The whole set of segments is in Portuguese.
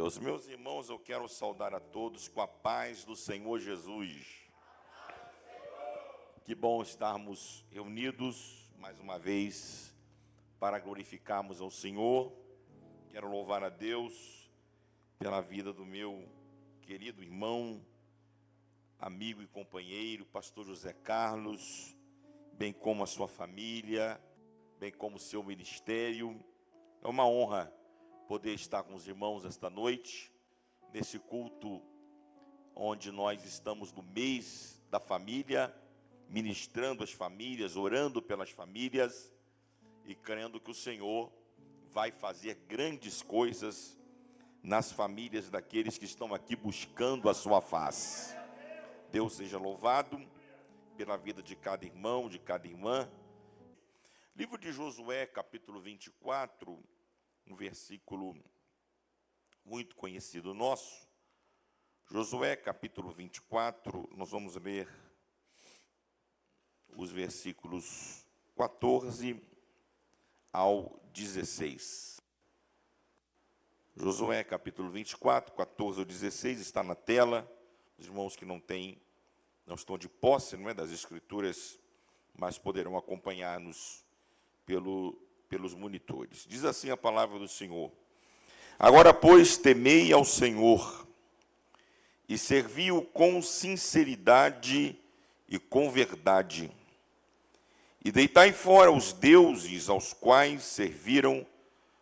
Deus. Meus irmãos, eu quero saudar a todos com a paz do Senhor Jesus. Que bom estarmos reunidos mais uma vez para glorificarmos ao Senhor. Quero louvar a Deus pela vida do meu querido irmão, amigo e companheiro, pastor José Carlos, bem como a sua família, bem como o seu ministério. É uma honra poder estar com os irmãos esta noite, nesse culto onde nós estamos no mês da família, ministrando as famílias, orando pelas famílias e crendo que o Senhor vai fazer grandes coisas nas famílias daqueles que estão aqui buscando a sua face. Deus seja louvado pela vida de cada irmão, de cada irmã. Livro de Josué, capítulo 24, um versículo muito conhecido nosso. Josué, capítulo 24, nós vamos ler os versículos 14 ao 16. Josué, capítulo 24, 14 ao 16, está na tela. Os irmãos que não estão de posse, das escrituras, mas poderão acompanhar-nos pelos monitores. Diz assim a palavra do Senhor: Agora, pois, temei ao Senhor e servi-o com sinceridade e com verdade. E deitai fora os deuses aos quais serviram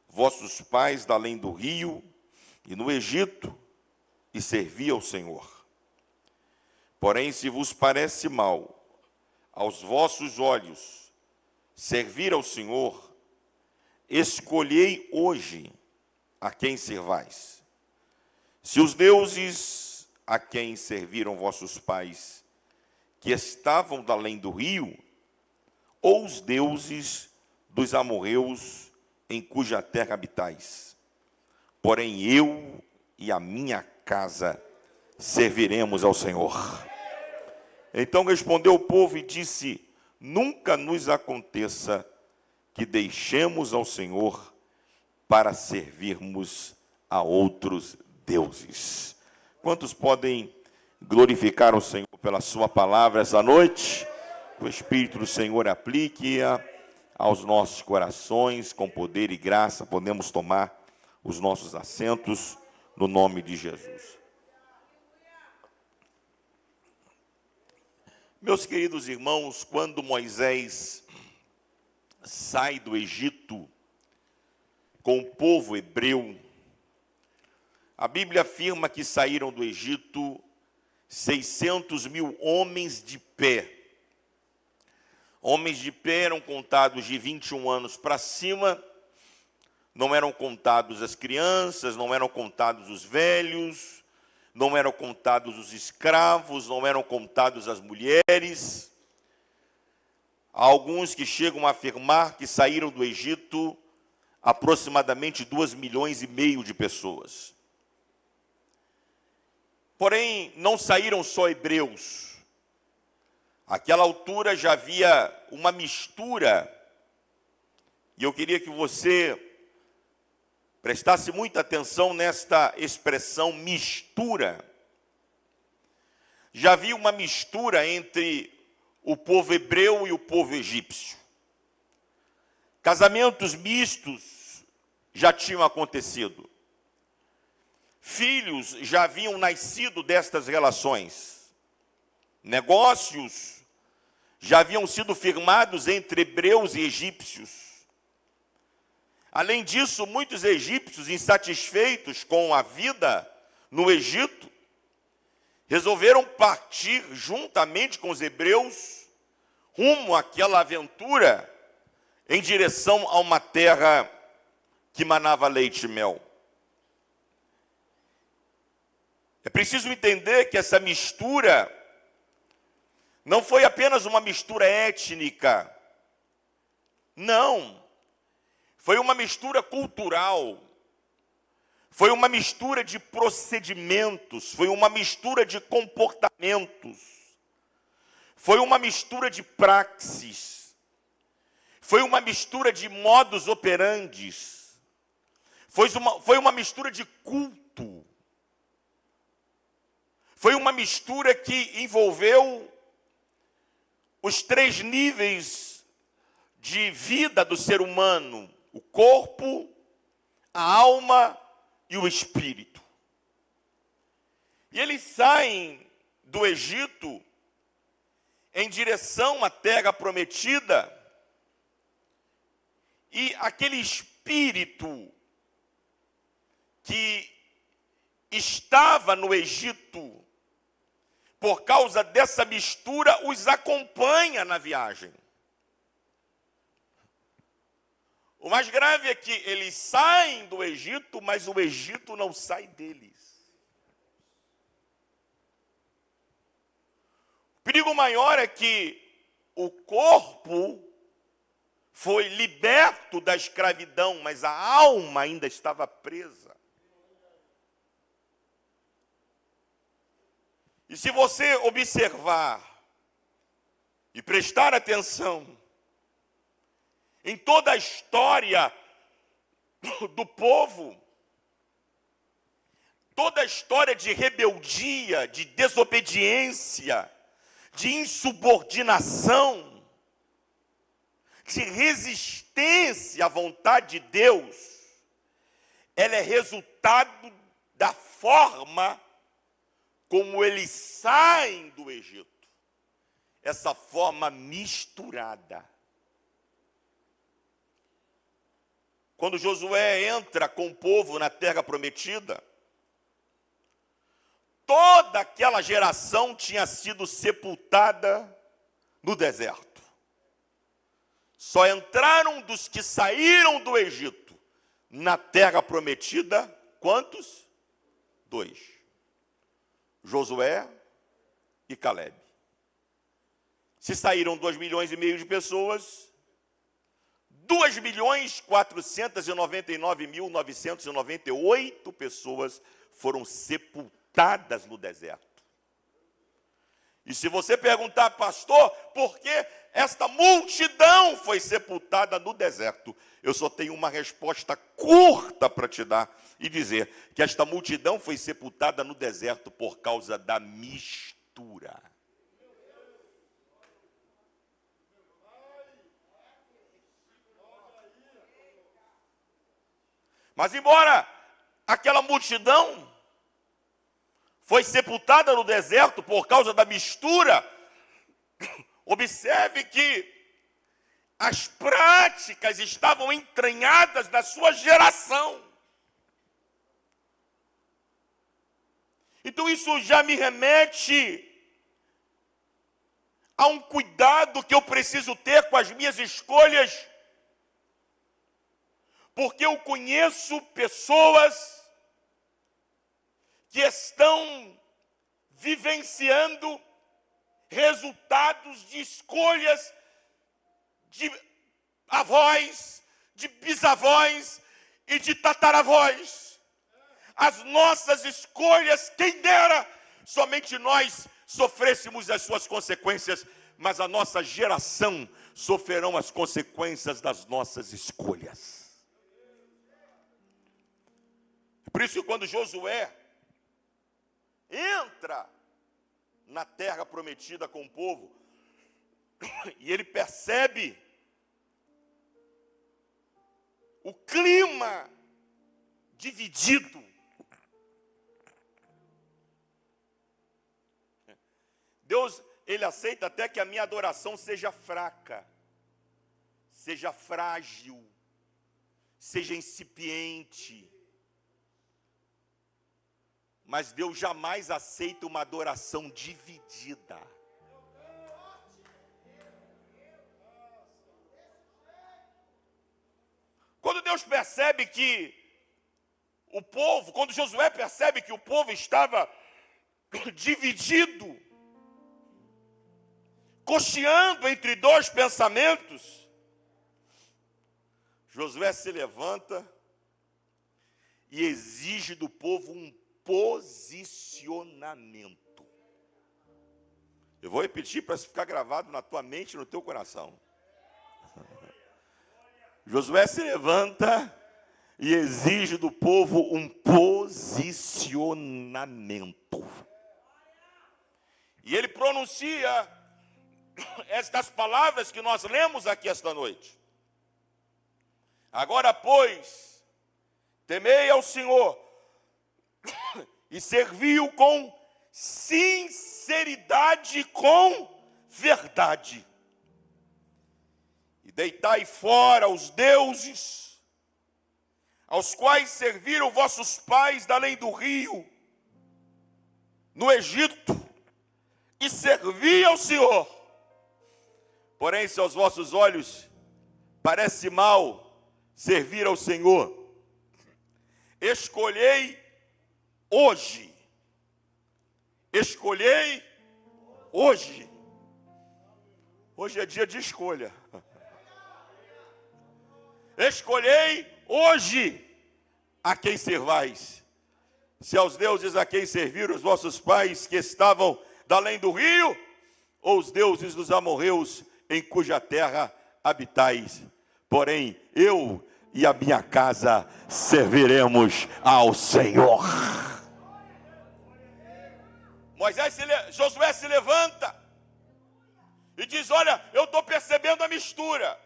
vossos pais da além do rio e no Egito, e servi ao Senhor. Porém, se vos parece mal aos vossos olhos servir ao Senhor, escolhei hoje a quem servais. Se os deuses a quem serviram vossos pais, que estavam da além do rio, ou os deuses dos amorreus em cuja terra habitais. Porém, eu e a minha casa serviremos ao Senhor. Então respondeu o povo e disse: Nunca nos aconteça que deixemos ao Senhor para servirmos a outros deuses. Quantos podem glorificar o Senhor pela sua palavra essa noite? Que o Espírito do Senhor aplique-a aos nossos corações com poder e graça. Podemos tomar os nossos assentos no nome de Jesus. Meus queridos irmãos, quando Moisés sai do Egito com o povo hebreu, a Bíblia afirma que saíram do Egito 600 mil homens de pé. Homens de pé eram contados de 21 anos para cima, não eram contados as crianças, não eram contados os velhos, não eram contados os escravos, não eram contados as mulheres. Há alguns que chegam a afirmar que saíram do Egito aproximadamente 2,5 milhões de pessoas. Porém, não saíram só hebreus. Àquela altura já havia uma mistura, e eu queria que você prestasse muita atenção nesta expressão mistura. Já havia uma mistura entre o povo hebreu e o povo egípcio. Casamentos mistos já tinham acontecido. Filhos já haviam nascido destas relações. Negócios já haviam sido firmados entre hebreus e egípcios. Além disso, muitos egípcios, insatisfeitos com a vida no Egito, resolveram partir juntamente com os hebreus rumo àquela aventura em direção a uma terra que manava leite e mel. É preciso entender que essa mistura não foi apenas uma mistura étnica. Não. Foi uma mistura cultural. Foi uma mistura de procedimentos. Foi uma mistura de comportamentos. Foi uma mistura de praxes. Foi uma mistura de modus operandi. Foi uma mistura de culto. foi uma mistura que envolveu os 3 níveis de vida do ser humano: o corpo, a alma e o espírito. E eles saem do Egito em direção à terra prometida, e aquele espírito que estava no Egito, por causa dessa mistura, os acompanha na viagem. O mais grave é que eles saem do Egito, mas o Egito não sai deles. O perigo maior é que o corpo foi liberto da escravidão, mas a alma ainda estava presa. E se você observar e prestar atenção em toda a história do povo, toda a história de rebeldia, de desobediência, de insubordinação, de resistência à vontade de Deus, ela é resultado da forma como eles saem do Egito. Essa forma misturada. Quando Josué entra com o povo na terra prometida, toda aquela geração tinha sido sepultada no deserto. Só entraram dos que saíram do Egito na terra prometida, quantos? 2. Josué e Calebe. Se saíram 2,5 milhões de pessoas, 2.499.998 pessoas foram sepultadas no deserto. E se você perguntar, pastor, por que esta multidão foi sepultada no deserto? Eu só tenho uma resposta curta para te dar e dizer que esta multidão foi sepultada no deserto por causa da mistura. Mas embora aquela multidão foi sepultada no deserto por causa da mistura, observe que as práticas estavam entranhadas na sua geração. Então isso já me remete a um cuidado que eu preciso ter com as minhas escolhas, porque eu conheço pessoas que estão vivenciando resultados de escolhas de avós, de bisavós e de tataravós. As nossas escolhas, quem dera, somente nós sofrêssemos as suas consequências, mas a nossa geração sofrerão as consequências das nossas escolhas. Por isso, quando Josué entra na terra prometida com o povo, e ele percebe o clima dividido. Deus, ele aceita até que a minha adoração seja fraca, seja frágil, seja incipiente. Mas Deus jamais aceita uma adoração dividida. Quando Deus percebe que o povo, quando Josué percebe que o povo estava dividido, cocheando entre 2 pensamentos, Josué se levanta e exige do povo um posicionamento. Eu vou repetir para ficar gravado na tua mente e no teu coração. Josué se levanta e exige do povo um posicionamento. E ele pronuncia estas palavras que nós lemos aqui esta noite. Agora, pois, temei ao Senhor e servi-o com sinceridade, com verdade. E deitai fora os deuses, aos quais serviram vossos pais da além do rio, no Egito, e servi ao Senhor. Porém, se aos vossos olhos parece mal servir ao Senhor, escolhei hoje. Hoje é dia de escolha. Escolhei hoje a quem servais. Se aos deuses a quem serviram os vossos pais que estavam da além do rio, ou os deuses dos amorreus em cuja terra habitais. Porém, eu e a minha casa serviremos ao Senhor. Josué se levanta e diz: olha, eu estou percebendo a mistura,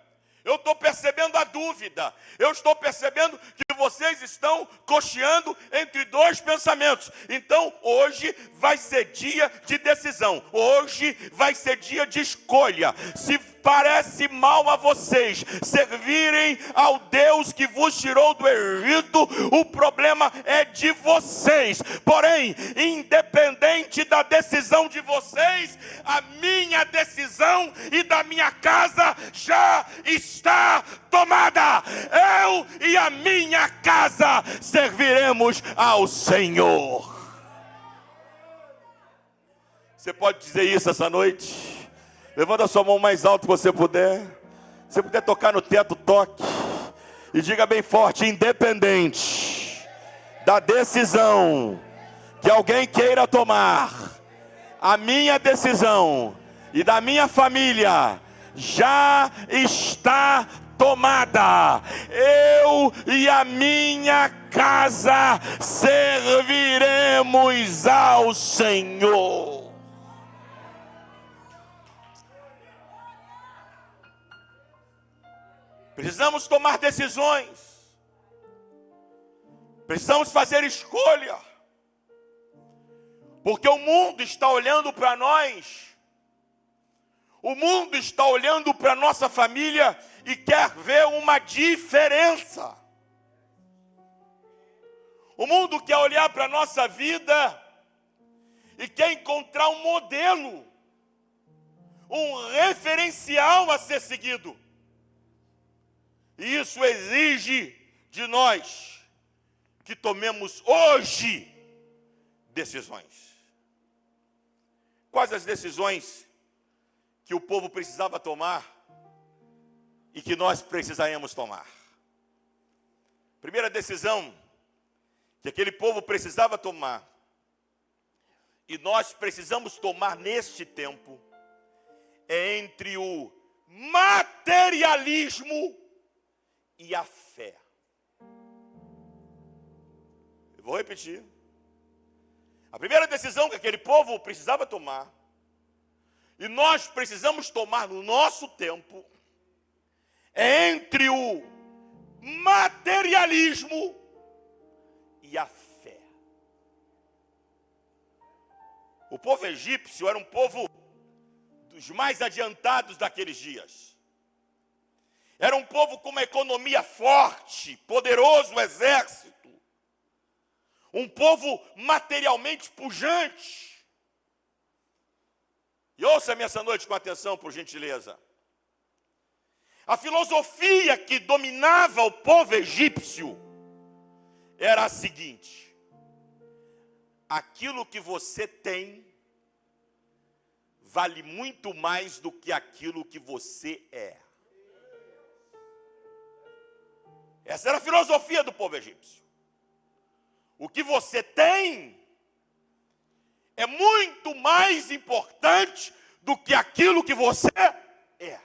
eu estou percebendo a dúvida, eu estou percebendo que vocês estão cocheando entre dois pensamentos. Então, hoje vai ser dia de decisão, hoje vai ser dia de escolha. Se parece mal a vocês servirem ao Deus que vos tirou do Egito, o problema é de vocês. Porém, independente da decisão de vocês, a minha decisão e da minha casa já está tomada. Eu e a minha casa serviremos ao Senhor. Você pode dizer isso essa noite? Levanta a sua mão mais alto que você puder. Se puder tocar no teto, toque. E diga bem forte: independente da decisão que alguém queira tomar, a minha decisão e da minha família já está tomada. Eu e a minha casa serviremos ao Senhor. Precisamos tomar decisões. Precisamos fazer escolha. Porque o mundo está olhando para nós. O mundo está olhando para a nossa família e quer ver uma diferença. O mundo quer olhar para a nossa vida e quer encontrar um modelo, um referencial a ser seguido. E isso exige de nós que tomemos hoje decisões. Quais as decisões que o povo precisava tomar e que nós precisaríamos tomar? Primeira decisão que aquele povo precisava tomar e nós precisamos tomar neste tempo é entre o materialismo e a fé. Eu vou repetir. A primeira decisão que aquele povo precisava tomar, e nós precisamos tomar no nosso tempo, é entre o materialismo e a fé. O povo egípcio era um povo dos mais adiantados daqueles dias. Era um povo com uma economia forte, poderoso exército. Um povo materialmente pujante. E ouça-me essa noite com atenção, por gentileza. A filosofia que dominava o povo egípcio era a seguinte: aquilo que você tem vale muito mais do que aquilo que você é. Essa era a filosofia do povo egípcio. O que você tem é muito mais importante do que aquilo que você é.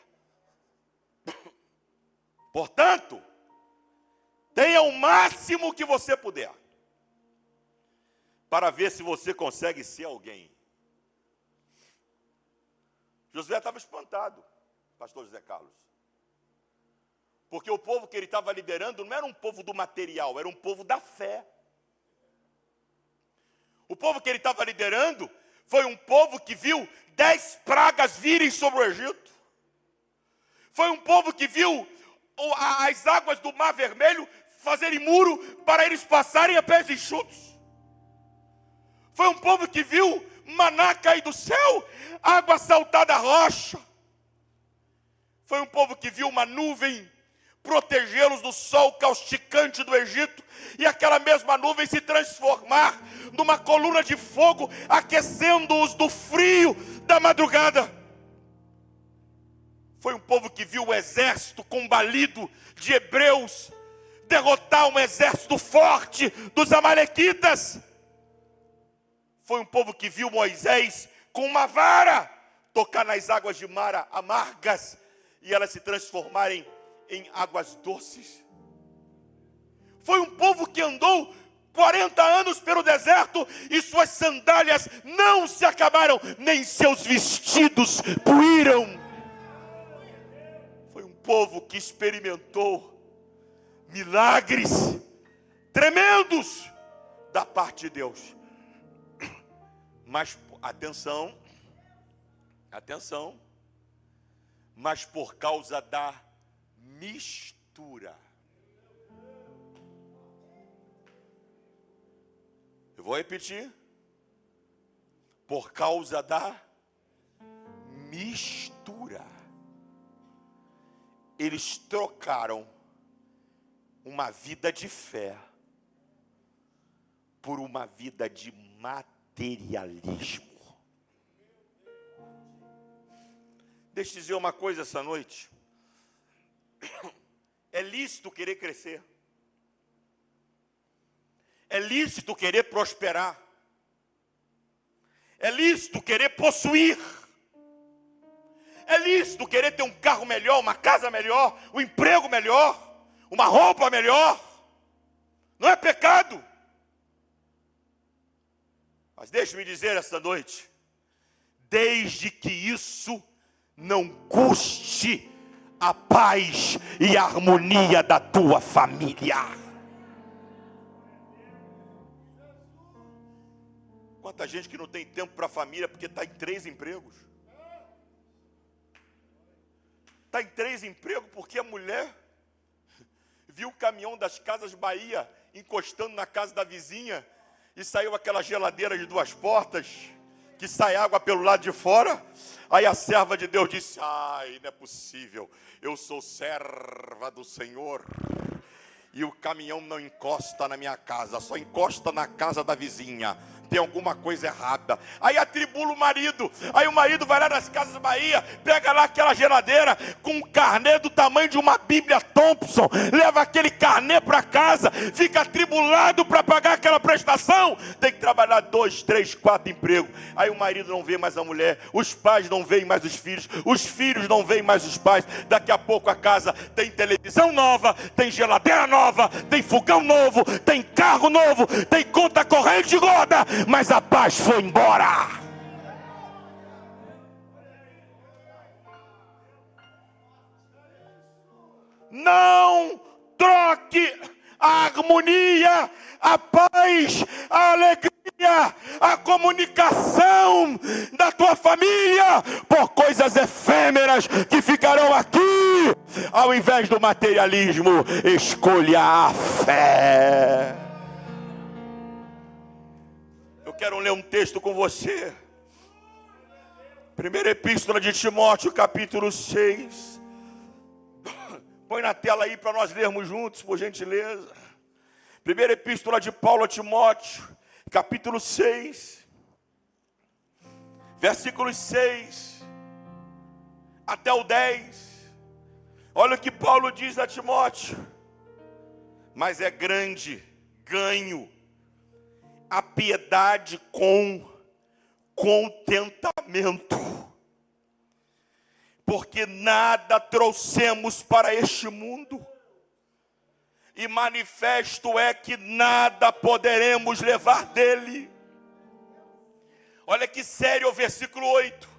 Portanto, tenha o máximo que você puder para ver se você consegue ser alguém. Josué estava espantado, pastor José Carlos. Porque o povo que ele estava liderando não era um povo do material, era um povo da fé. O povo que ele estava liderando foi um povo que viu 10 pragas virem sobre o Egito. Foi um povo que viu as águas do Mar Vermelho fazerem muro para eles passarem a pés enxutos. Foi um povo que viu maná cair do céu, água saltar da rocha. Foi um povo que viu uma nuvem protegê-los do sol causticante do Egito, e aquela mesma nuvem se transformar numa coluna de fogo, aquecendo-os do frio da madrugada. Foi um povo que viu o exército combalido de hebreus derrotar um exército forte dos amalequitas. Foi um povo que viu Moisés com uma vara tocar nas águas de Mara amargas e elas se transformarem em águas doces. Foi um povo que andou 40 anos pelo deserto e suas sandálias não se acabaram, nem seus vestidos puíram. Foi um povo que experimentou milagres tremendos da parte de Deus. Mas, atenção, mas por causa da mistura. Eu vou repetir. Por causa da mistura. Eles trocaram uma vida de fé por uma vida de materialismo. Deixa eu dizer uma coisa essa noite. É lícito querer crescer. É lícito querer prosperar. É lícito querer possuir. É lícito querer ter um carro melhor, uma casa melhor, um emprego melhor, uma roupa melhor. Não é pecado. Mas deixe-me dizer esta noite, desde que isso não custe a paz e a harmonia da tua família. Quanta gente que não tem tempo para a família porque está em 3 empregos. Está em 3 empregos porque a mulher viu o caminhão das Casas Bahia encostando na casa da vizinha e saiu aquela geladeira de 2 portas que sai água pelo lado de fora. Aí a serva de Deus disse: ai, não é possível, eu sou serva do Senhor e o caminhão não encosta na minha casa, só encosta na casa da vizinha. Tem alguma coisa errada. Aí atribula o marido. Aí o marido vai lá nas Casas Bahia, pega lá aquela geladeira com um carnê do tamanho de uma Bíblia Thompson, leva aquele carnê para casa, fica atribulado para pagar aquela prestação. Tem que trabalhar 2, 3, 4 empregos. Aí o marido não vê mais a mulher, os pais não veem mais os filhos não veem mais os pais. Daqui a pouco a casa tem televisão nova, tem geladeira nova, tem fogão novo, tem carro novo, tem conta corrente gorda, mas a paz foi embora. Não troque a harmonia, a paz, a alegria, a comunicação da tua família por coisas efêmeras que ficarão aqui. Ao invés do materialismo, escolha a fé. Eu quero ler um texto com você. Primeira Epístola de Timóteo, capítulo 6. Põe na tela aí para nós lermos juntos, por gentileza. Primeira Epístola de Paulo a Timóteo, capítulo 6. Versículos 6 até o 10. Olha o que Paulo diz a Timóteo. Mas é grande ganho a piedade com contentamento, porque nada trouxemos para este mundo, e manifesto é que nada poderemos levar dele. Olha que sério o versículo 8.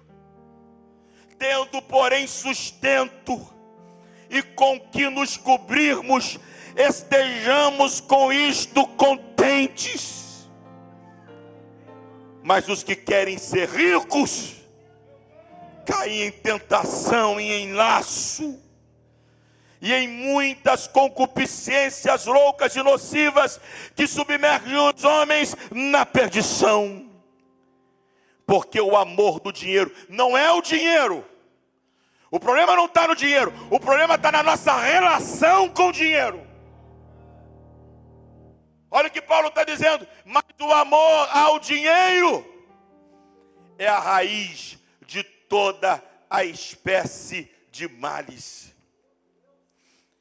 tendo, porém, sustento, e com que nos cobrirmos, estejamos com isto contentes. Mas os que querem ser ricos, caem em tentação e em laço, e em muitas concupiscências loucas e nocivas, que submergem os homens na perdição. Porque o amor do dinheiro não é o dinheiro. O problema não está no dinheiro. O problema está na nossa relação com o dinheiro. Olha o que Paulo está dizendo. Mas o amor ao dinheiro é a raiz de toda a espécie de males.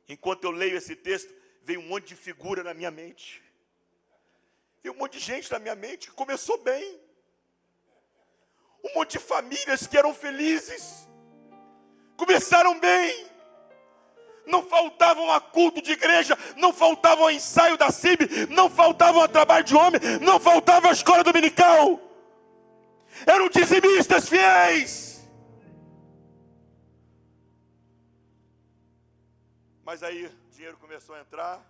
Enquanto eu leio esse texto, veio um monte de figura na minha mente. Veio um monte de gente na minha mente que começou bem. Um monte de famílias que eram felizes. Começaram bem. Não faltavam a culto de igreja, não faltavam a ensaio da CIB, não faltavam a trabalho de homem, não faltava a escola dominical. Eram dizimistas fiéis. Mas aí o dinheiro começou a entrar,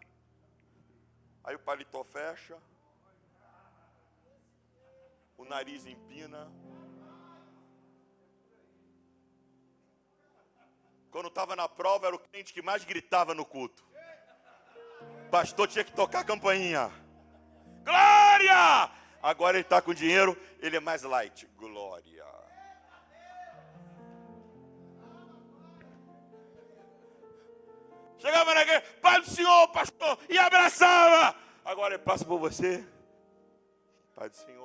aí o paletó fecha, o nariz empina. Quando estava na prova, era o crente que mais gritava no culto. O pastor tinha que tocar a campainha. Glória! Agora ele está com dinheiro, ele é mais light. Glória. Chegava na igreja, Pai do Senhor, pastor, e abraçava. Agora ele passa por você. Pai do Senhor.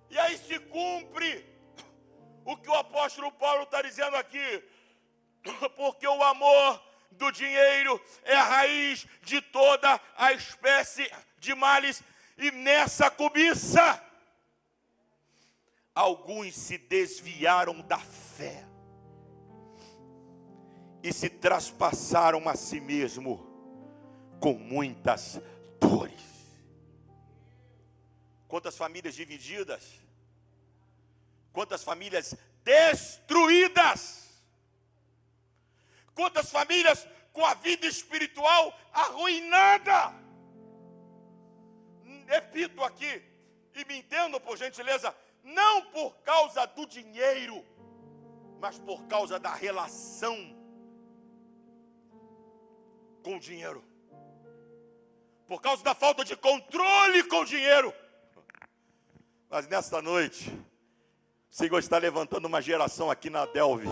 E aí se cumpre o que o apóstolo Paulo está dizendo aqui. Porque o amor do dinheiro é a raiz de toda a espécie de males. E nessa cobiça, alguns se desviaram da fé e se traspassaram a si mesmo com muitas dores. Quantas famílias divididas, quantas famílias destruídas, quantas famílias com a vida espiritual arruinada. Repito aqui, e me entendam por gentileza, não por causa do dinheiro, mas por causa da relação com o dinheiro, por causa da falta de controle com o dinheiro. Mas nesta noite, o Senhor está levantando uma geração aqui na Delve,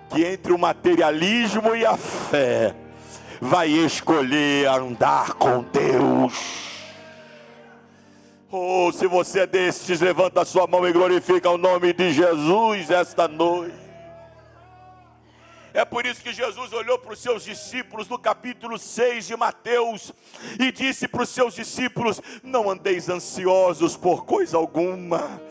que entre o materialismo e a fé, vai escolher andar com Deus. Oh, se você é destes, levanta a sua mão e glorifica o nome de Jesus esta noite. É por isso que Jesus olhou para os seus discípulos no capítulo 6 de Mateus e disse para os seus discípulos: não andeis ansiosos por coisa alguma.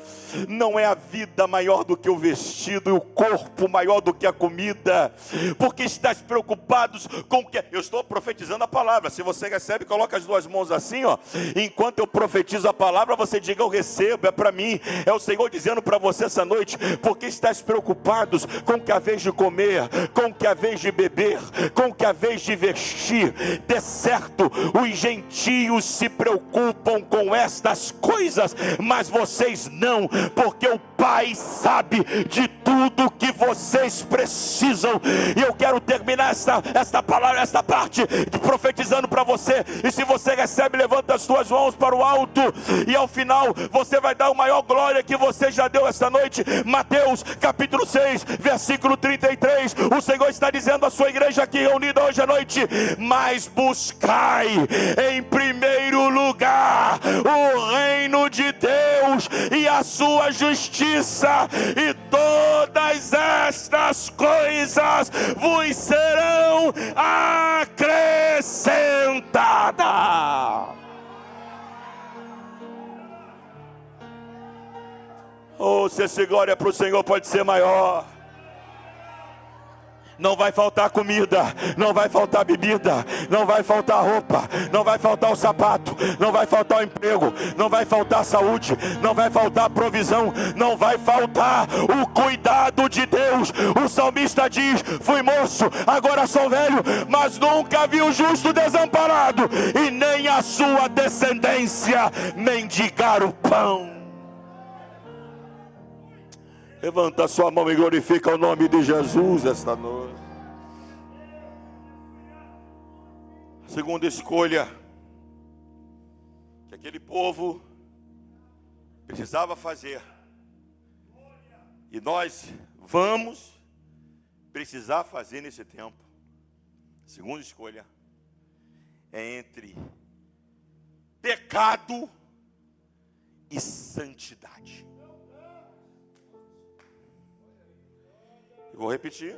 Não é a vida maior do que o vestido e o corpo maior do que a comida, porque estáis preocupados com o que... Eu estou profetizando a palavra. Se você recebe, coloca as duas mãos assim, ó. Enquanto eu profetizo a palavra, você diga: eu recebo, é para mim. É o Senhor dizendo para você essa noite: porque estáis preocupados com o que a vez de comer, com o que a vez de beber, com o que a vez de vestir. De certo, os gentios se preocupam com estas coisas, mas vocês não, porque o Pai sabe de tudo que vocês precisam. E eu quero terminar esta palavra, esta parte, profetizando para você. E se você recebe, levanta as suas mãos para o alto, e ao final você vai dar a maior glória que você já deu esta noite. Mateus capítulo 6, versículo 33. O Senhor está dizendo à sua igreja aqui reunida hoje à noite: mas buscai em primeiro lugar o reino de Deus e a sua justiça, e todas estas coisas vos serão acrescentadas. Oh, se essa glória para o Senhor pode ser maior. Não vai faltar comida, não vai faltar bebida, não vai faltar roupa, não vai faltar o sapato, não vai faltar o emprego, não vai faltar saúde, não vai faltar provisão, não vai faltar o cuidado de Deus. O salmista diz: fui moço, agora sou velho, mas nunca vi o justo desamparado, e nem a sua descendência mendigar o pão. Levanta a sua mão e glorifica o nome de Jesus esta noite. Segunda escolha que aquele povo precisava fazer, e nós vamos precisar fazer nesse tempo. Segunda escolha é entre pecado e santidade. Eu vou repetir.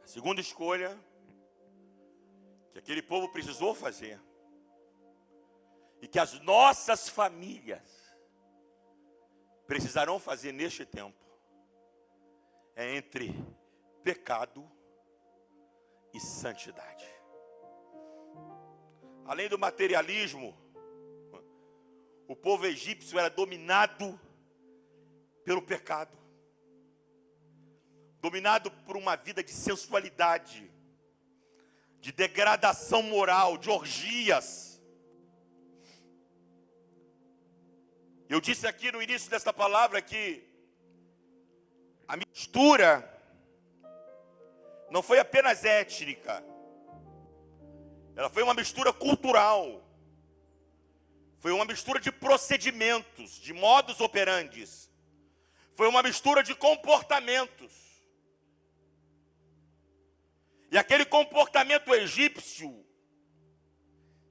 A segunda escolha que aquele povo precisou fazer, e que as nossas famílias precisarão fazer neste tempo, é entre pecado e santidade. Além do materialismo, o povo egípcio era dominado pelo pecado, dominado por uma vida de sensualidade, de degradação moral, de orgias. Eu disse aqui no início desta palavra que a mistura não foi apenas étnica, ela foi uma mistura cultural, foi uma mistura de procedimentos, de modus operandi, foi uma mistura de comportamentos. E aquele comportamento egípcio,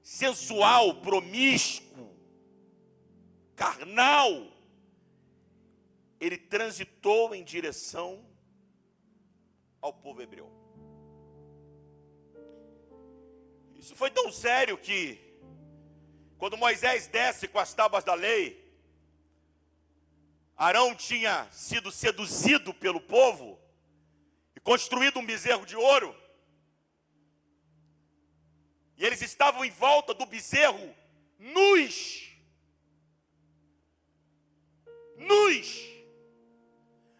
sensual, promíscuo, carnal, ele transitou em direção ao povo hebreu. Isso foi tão sério que, quando Moisés desce com as tábuas da lei, Arão tinha sido seduzido pelo povo e construído um bezerro de ouro. E eles estavam em volta do bezerro, nus,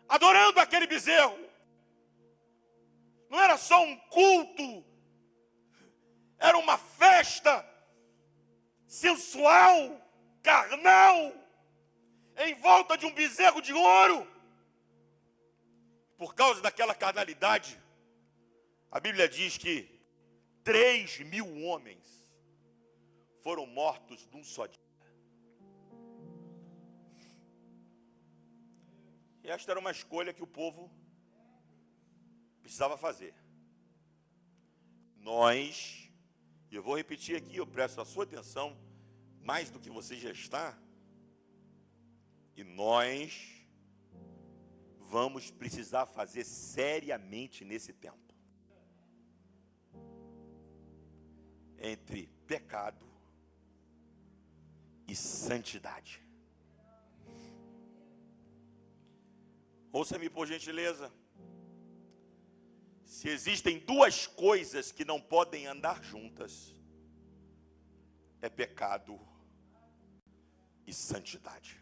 adorando aquele bezerro. Não era só um culto, era uma festa sensual, carnal, em volta de um bezerro de ouro. Por causa daquela carnalidade, a Bíblia diz que 3.000 homens foram mortos num só dia. E esta era uma escolha que o povo precisava fazer. Nós, e eu vou repetir aqui, eu presto a sua atenção, mais do que você já está, e nós vamos precisar fazer seriamente nesse tempo. Entre pecado e santidade. Ouça-me por gentileza. Se existem duas coisas que não podem andar juntas, é pecado e santidade.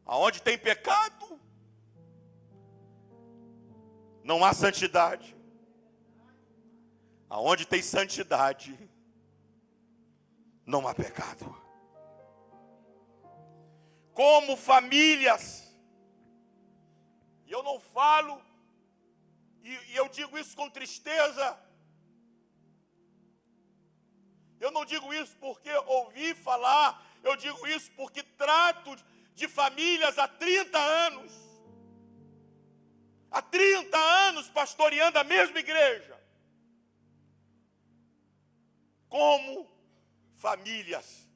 Aonde tem pecado, não há santidade. Aonde tem santidade, não há pecado. Como famílias, e eu não falo, e eu digo isso com tristeza, eu não digo isso porque ouvi falar, eu digo isso porque trato de famílias há 30 anos. Há 30 anos pastoreando a mesma igreja. Como famílias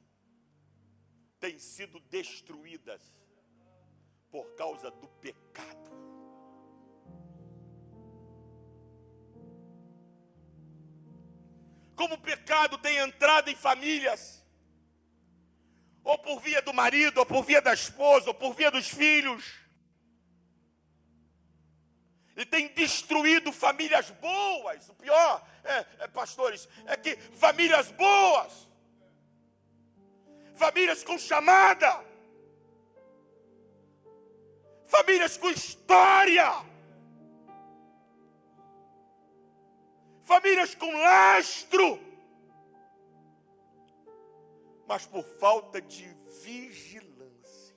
têm sido destruídas por causa do pecado. Como o pecado tem entrado em famílias, ou por via do marido, ou por via da esposa, ou por via dos filhos. e tem destruído famílias boas. O pior, pastores, é que famílias boas, famílias com chamada, famílias com história, famílias com lastro, mas por falta de vigilância,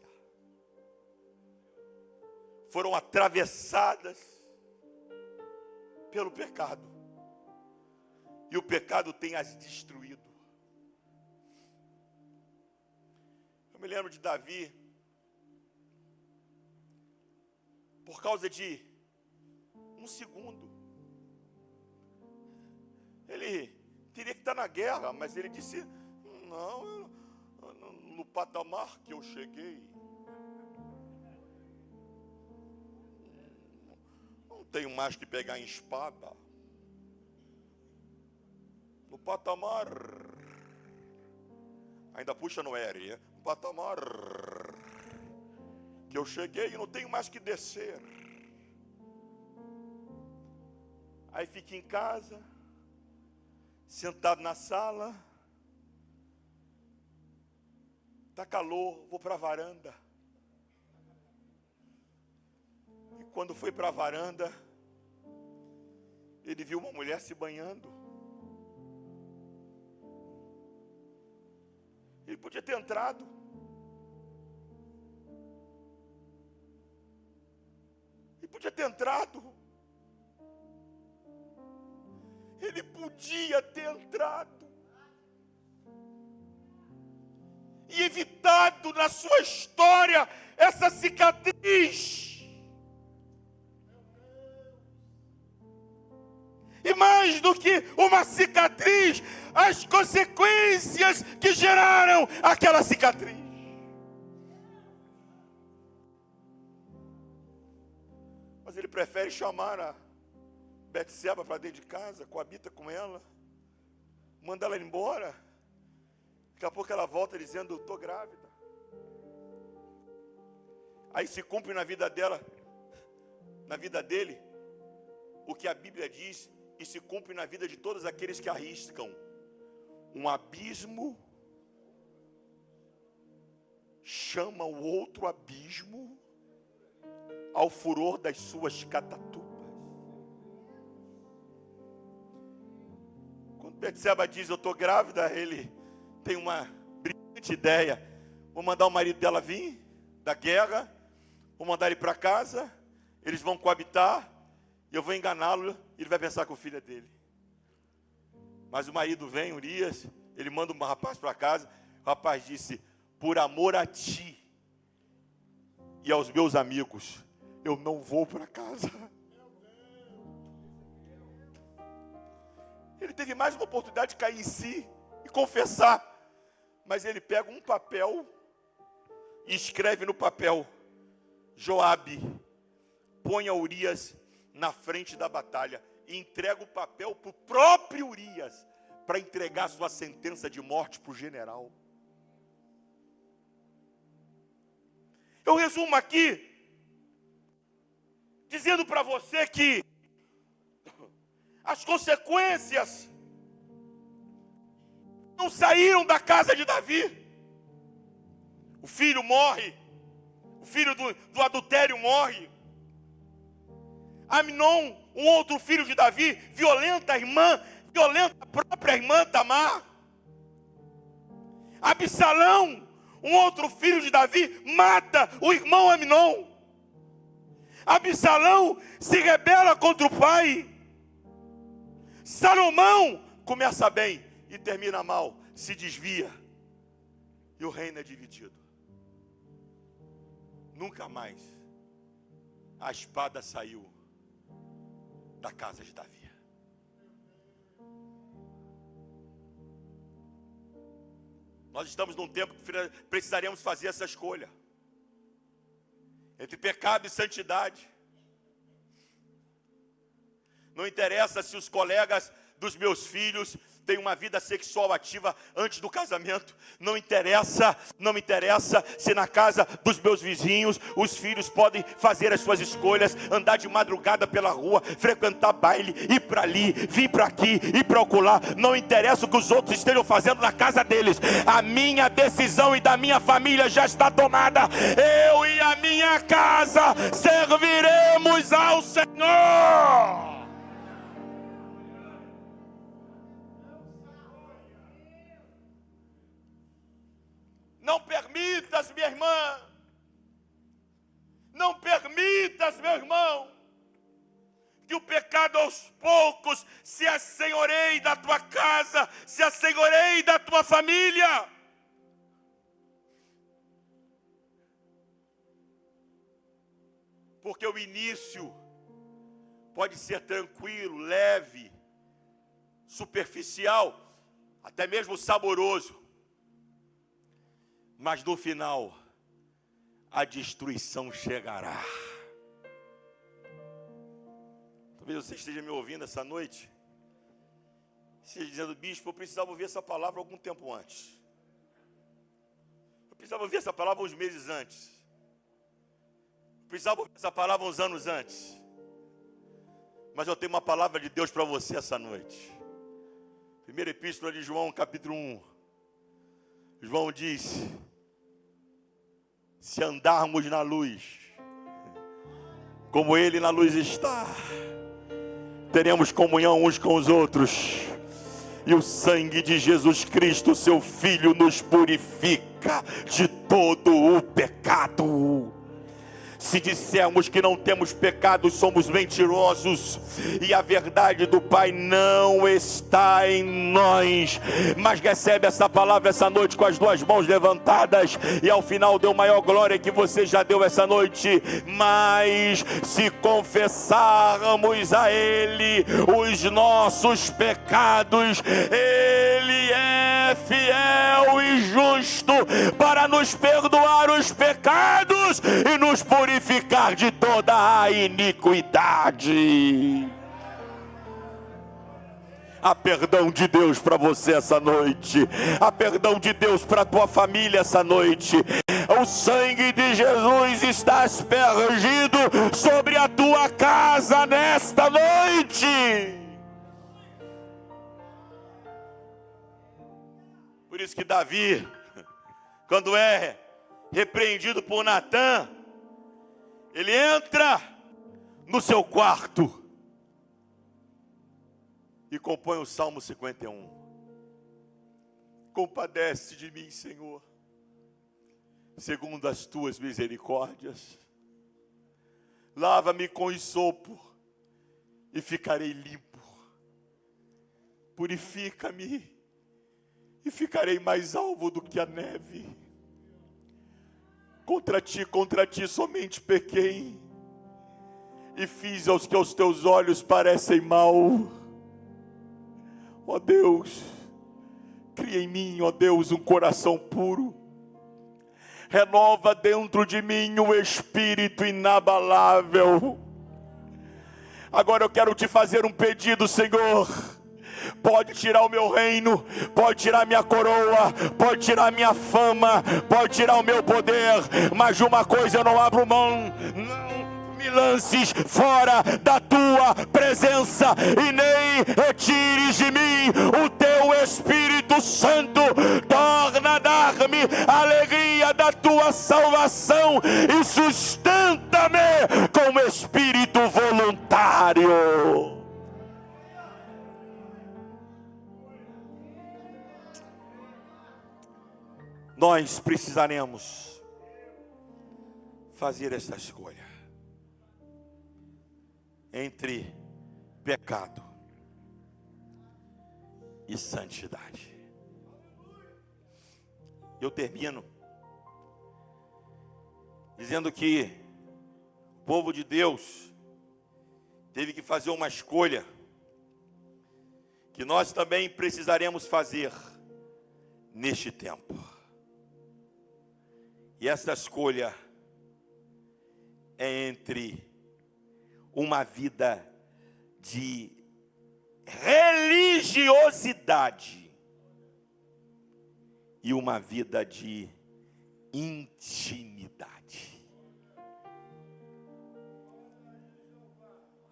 foram atravessadas pelo pecado, e o pecado tem as destruído. Eu me lembro de Davi, por causa de um segundo, ele teria que estar na guerra, mas ele disse: não, no patamar que eu cheguei, não tenho mais que pegar em espada. No patamar, ainda puxa no R, no patamar que eu cheguei, não tenho mais que descer. Aí fica em casa, sentado na sala, tá calor, vou para a varanda. E quando foi para a varanda, ele viu uma mulher se banhando. Ele podia ter entrado. Ele podia ter entrado. Ele podia ter entrado e evitado na sua história essa cicatriz. E mais do que uma cicatriz, as consequências que geraram aquela cicatriz. Mas ele prefere chamar a Betseba para dentro de casa, coabita com ela, manda ela embora. Daqui a pouco ela volta dizendo: estou grávida. Aí se cumpre na vida dela, na vida dele, o que a Bíblia diz, e se cumpre na vida de todos aqueles que arriscam. Um abismo chama o outro abismo ao furor das suas catatupas. Quando Betseba diz: eu estou grávida, ele tem uma brilhante ideia: vou mandar o marido dela vir da guerra, vou mandar ele para casa, eles vão coabitar, e eu vou enganá-lo, e ele vai pensar que o filho é dele. Mas o marido vem, Urias, ele manda um rapaz para casa. O rapaz disse: por amor a ti e aos meus amigos, eu não vou para casa. Ele teve mais uma oportunidade de cair em si e confessar, mas ele pega um papel e escreve no papel: Joabe, ponha Urias na frente da batalha, e entrega o papel para o próprio Urias, para entregar sua sentença de morte para o general. Eu resumo aqui, dizendo para você que as consequências não saíram da casa de Davi. O filho morre, o filho do adultério morre. Amnon, um outro filho de Davi, violenta a irmã, violenta a própria irmã Tamar. Absalão, um outro filho de Davi, mata o irmão Amnon. Absalão se rebela contra o pai. Salomão começa bem e termina mal, se desvia, e o reino é dividido. Nunca mais a espada saiu da casa de Davi. Nós estamos num tempo que precisaremos fazer essa escolha entre pecado e santidade. Não interessa se os colegas dos meus filhos tem uma vida sexual ativa antes do casamento. Não interessa se na casa dos meus vizinhos os filhos podem fazer as suas escolhas, andar de madrugada pela rua, frequentar baile, ir para ali, vir para aqui, ir para acolá. Não interessa o que os outros estejam fazendo na casa deles. A minha decisão e da minha família já está tomada. Eu e a minha casa serviremos ao Senhor. Não permitas, minha irmã, não permitas, meu irmão, que o pecado aos poucos se assenhoreie da tua casa, se assenhoreie da tua família. Porque o início pode ser tranquilo, leve, superficial, até mesmo saboroso. Mas no final, a destruição chegará. Talvez você esteja me ouvindo essa noite, esteja dizendo: bispo, eu precisava ouvir essa palavra algum tempo antes. Eu precisava ouvir essa palavra uns meses antes. Eu precisava ouvir essa palavra uns anos antes. Mas eu tenho uma palavra de Deus para você essa noite. Primeira epístola de João, capítulo 1. João diz: se andarmos na luz, como Ele na luz está, teremos comunhão uns com os outros, e o sangue de Jesus Cristo, seu Filho, nos purifica de todo o pecado. Se dissermos que não temos pecado, somos mentirosos, e a verdade do Pai não está em nós. Mas recebe essa palavra essa noite com as duas mãos levantadas, e ao final deu maior glória que você já deu essa noite. Mas se confessarmos a Ele os nossos pecados, Ele é fiel e justo para nos perdoar os pecados e nos purificar de toda a iniquidade. Há perdão de Deus para você essa noite. Há perdão de Deus para a tua família essa noite. O sangue de Jesus está aspergido sobre a tua casa nesta noite. Por isso que Davi, quando é repreendido por Natã, ele entra no seu quarto e compõe o Salmo 51. Compadece de mim, Senhor, segundo as tuas misericórdias. Lava-me com hisopo e ficarei limpo. Purifica-me e ficarei mais alvo do que a neve. Contra ti somente pequei, e fiz aos que aos teus olhos parecem mal. Ó Deus, cria em mim, ó Deus, um coração puro. Renova dentro de mim um espírito inabalável. Agora eu quero te fazer um pedido, Senhor. Pode tirar o meu reino, pode tirar minha coroa, pode tirar minha fama, pode tirar o meu poder, mas de uma coisa eu não abro mão: não me lances fora da tua presença e nem retires de mim o teu Espírito Santo. Torna a dar-me a alegria da tua salvação e sustenta-me com espírito voluntário. Nós precisaremos fazer essa escolha entre pecado e santidade. Eu termino dizendo que o povo de Deus teve que fazer uma escolha que nós também precisaremos fazer neste tempo. E essa escolha é entre uma vida de religiosidade e uma vida de intimidade.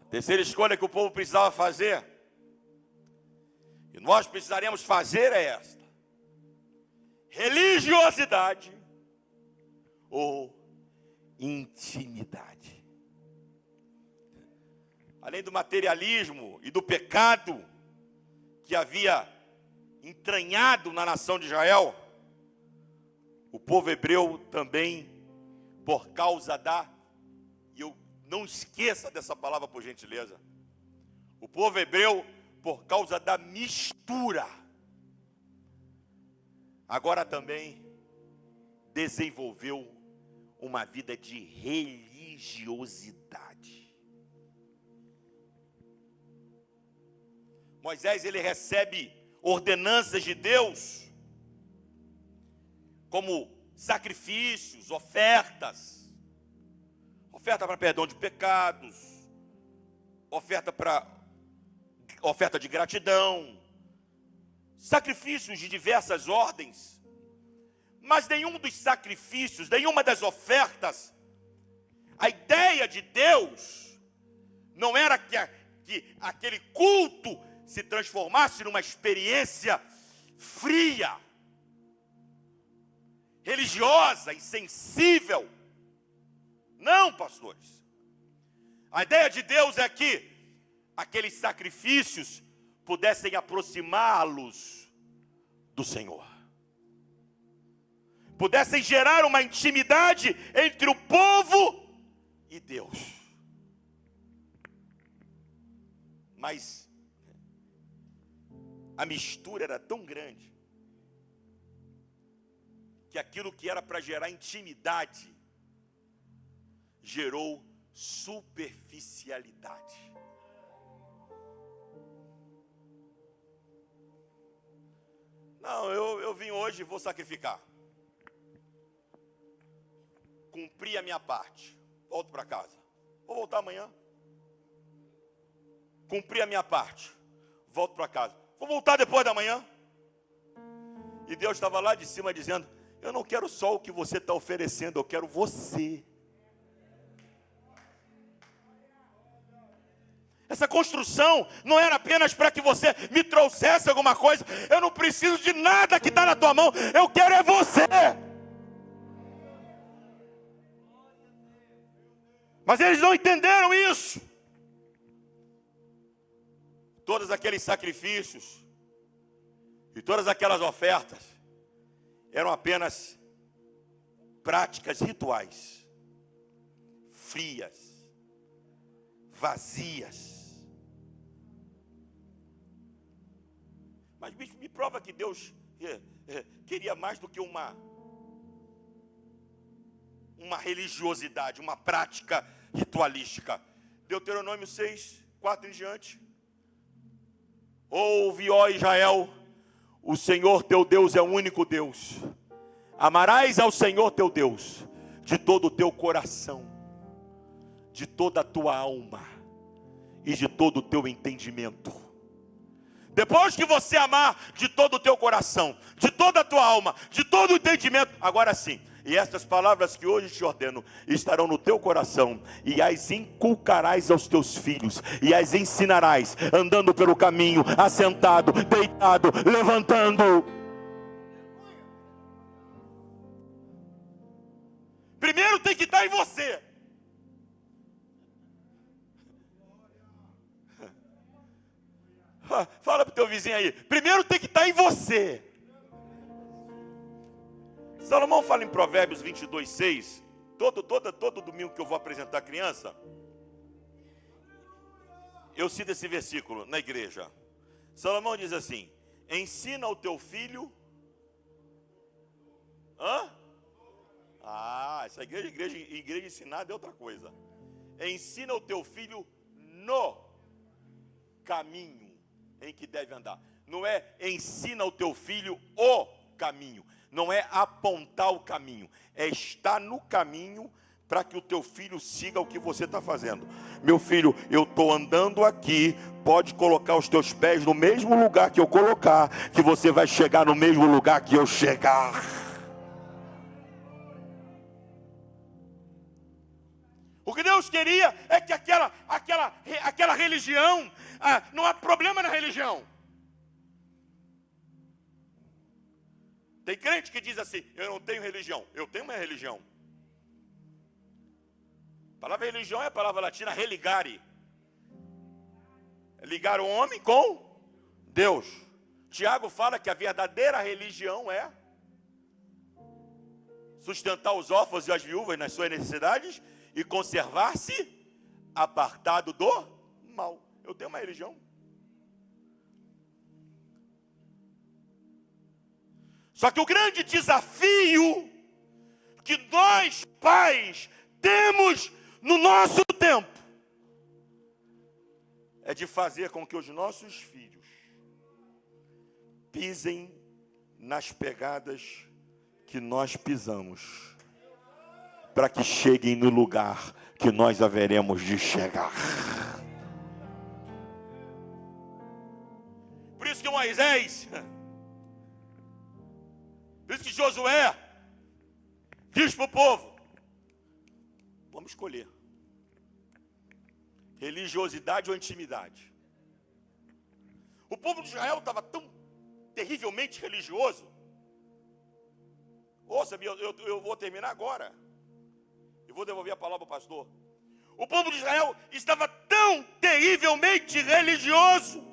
A terceira escolha que o povo precisava fazer, e nós precisaremos fazer, é esta: religiosidade ou intimidade. Além do materialismo e do pecado que havia entranhado na nação de Israel, o povo hebreu também, por causa e eu não esqueça dessa palavra por gentileza, o povo hebreu, por causa da mistura, agora também desenvolveu uma vida de religiosidade. Moisés, ele recebe ordenanças de Deus, como sacrifícios, oferta para perdão de pecados, oferta de gratidão, sacrifícios de diversas ordens. Mas nenhum dos sacrifícios, nenhuma das ofertas, a ideia de Deus não era que aquele culto se transformasse numa experiência fria, religiosa, insensível. Não, pastores. A ideia de Deus é que aqueles sacrifícios pudessem aproximá-los do Senhor, pudessem gerar uma intimidade entre o povo e Deus. Mas a mistura era tão grande que aquilo que era para gerar intimidade gerou superficialidade. Não, eu vim hoje e vou sacrificar. Cumpri a minha parte. Volto para casa. Vou voltar amanhã. Cumpri a minha parte. Volto para casa. Vou voltar depois da manhã. E Deus estava lá de cima dizendo: eu não quero só o que você está oferecendo, eu quero você. Essa construção não era apenas para que você me trouxesse alguma coisa. Eu não preciso de nada que está na tua mão. Eu quero é você. Mas eles não entenderam isso. Todos aqueles sacrifícios e todas aquelas ofertas eram apenas práticas rituais, frias, vazias. Mas bicho, me prova que Deus queria mais do que uma religiosidade, uma prática ritualística. Deuteronômio 6, 4 em diante. Ouve, ó Israel, o Senhor teu Deus é o único Deus. Amarás ao Senhor teu Deus de todo o teu coração, de toda a tua alma e de todo o teu entendimento. Depois que você amar de todo o teu coração, de toda a tua alma, de todo o entendimento, agora sim, e estas palavras que hoje te ordeno estarão no teu coração, e as inculcarás aos teus filhos, e as ensinarás, andando pelo caminho, assentado, deitado, levantando. Primeiro tem que estar em você. Fala para o teu vizinho aí. Primeiro tem que estar em você. Salomão fala em Provérbios 22, 6. Todo domingo que eu vou apresentar a criança, eu cito esse versículo na igreja. Salomão diz assim: ensina o teu filho. Essa igreja ensinada é outra coisa. Ensina o teu filho no caminho em que deve andar. Não é ensina o teu filho o caminho. Não é apontar o caminho. É estar no caminho para que o teu filho siga o que você está fazendo. Meu filho, eu estou andando aqui, pode colocar os teus pés no mesmo lugar que eu colocar, que você vai chegar no mesmo lugar que eu chegar. O que Deus queria é que aquela religião, não há problema na religião. Tem crente que diz assim, eu não tenho religião. Eu tenho uma religião. A palavra religião é a palavra latina religare. É ligar o homem com Deus. Tiago fala que a verdadeira religião é sustentar os órfãos e as viúvas nas suas necessidades e conservar-se apartado do mal. Eu tenho uma religião. Só que o grande desafio que nós, pais, temos no nosso tempo é de fazer com que os nossos filhos pisem nas pegadas que nós pisamos, para que cheguem no lugar que nós haveremos de chegar. Por isso que Moisés, por isso que Josué diz para o povo, vamos escolher religiosidade ou intimidade. O povo de Israel estava tão terrivelmente religioso. Ouça, eu vou terminar agora. E vou devolver a palavra ao pastor. O povo de Israel estava tão terrivelmente religioso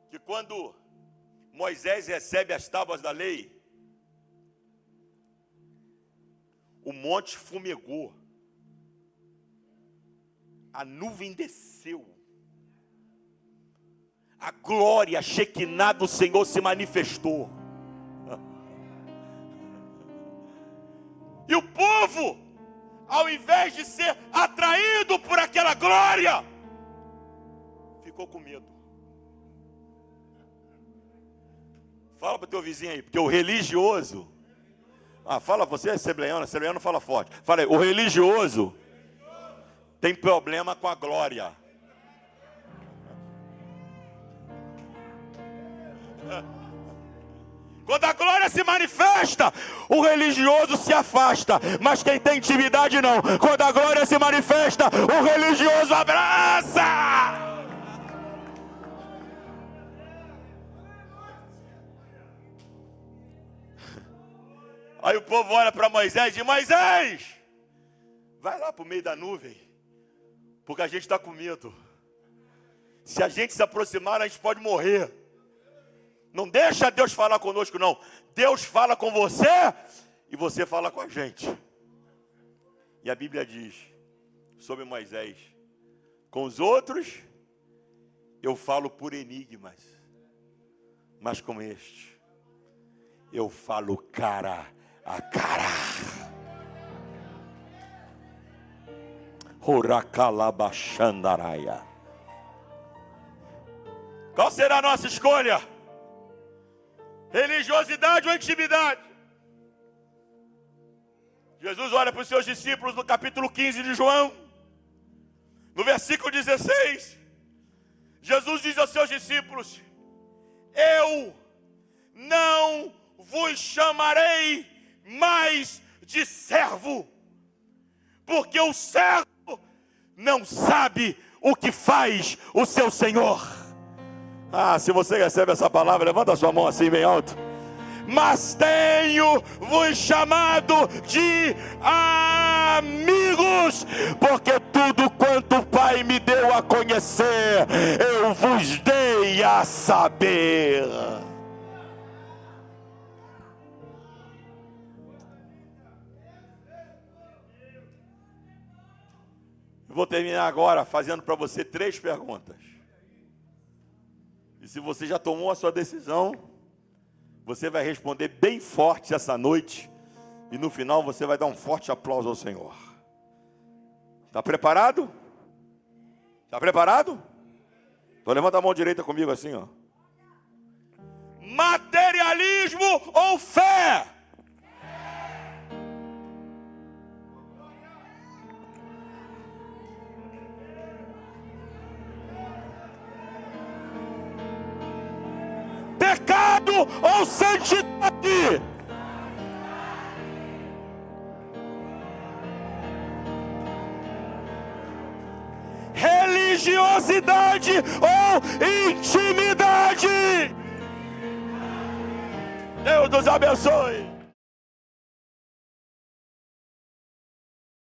que quando Moisés recebe as tábuas da lei, o monte fumegou, a nuvem desceu, a glória, a Shekinah do Senhor se manifestou. E o povo, ao invés de ser atraído por aquela glória, ficou com medo. Fala para o teu vizinho aí, porque o religioso, fala, você é assembleiano fala forte. Fala aí, o religioso tem problema com a glória. Quando a glória se manifesta, o religioso se afasta, mas quem tem intimidade não. Quando a glória se manifesta, o religioso abraça. Aí o povo olha para Moisés e diz, Moisés, vai lá para o meio da nuvem, porque a gente está com medo. Se a gente se aproximar, a gente pode morrer. Não deixa Deus falar conosco, não. Deus fala com você e você fala com a gente. E a Bíblia diz sobre Moisés, com os outros eu falo por enigmas, mas com este eu falo cara a cara. Horacalabachandaraia. Qual será a nossa escolha? Religiosidade ou intimidade? Jesus olha para os seus discípulos no capítulo 15 de João, no versículo 16. Jesus diz aos seus discípulos, eu não vos chamarei mais de servo, porque o servo não sabe o que faz o seu Senhor. Se você recebe essa palavra, levanta a sua mão assim bem alto. Mas tenho vos chamado de amigos, porque tudo quanto o Pai me deu a conhecer, eu vos dei a saber. Vou terminar agora fazendo para você 3 perguntas. E se você já tomou a sua decisão, você vai responder bem forte essa noite. E no final você vai dar um forte aplauso ao Senhor. Está preparado? Está preparado? Então levanta a mão direita comigo assim, ó. materialismo ou fé? Pecado ou santidade? Religiosidade ou intimidade? Deus nos abençoe.